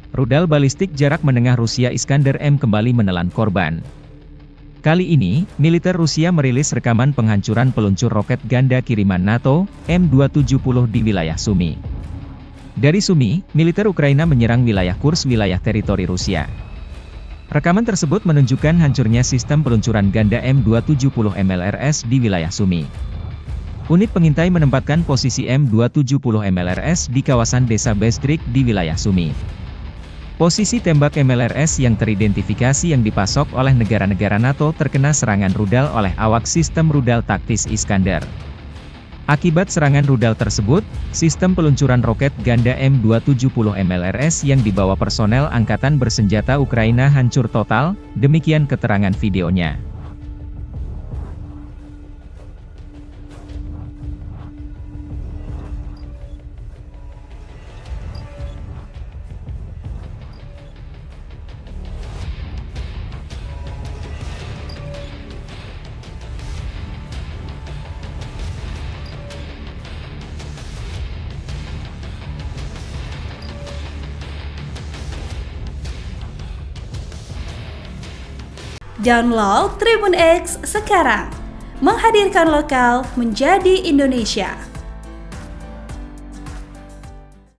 Rudal balistik jarak menengah Rusia Iskander-M kembali menelan korban. Kali ini, militer Rusia merilis rekaman penghancuran peluncur roket ganda kiriman NATO, M270 di wilayah Sumy. Dari Sumy, militer Ukraina menyerang wilayah Kursk, wilayah teritori Rusia. Rekaman tersebut menunjukkan hancurnya sistem peluncuran ganda M270 MLRS di wilayah Sumy. Unit pengintai menempatkan posisi M270 MLRS di kawasan desa Bestrik di wilayah Sumy. Posisi tembak MLRS yang teridentifikasi yang dipasok oleh negara-negara NATO terkena serangan rudal oleh awak sistem rudal taktis Iskander. Akibat serangan rudal tersebut, sistem peluncuran roket ganda M270 MLRS yang dibawa personel Angkatan Bersenjata Ukraina hancur total, demikian keterangan videonya. Download Tribun X sekarang, menghadirkan lokal menjadi Indonesia.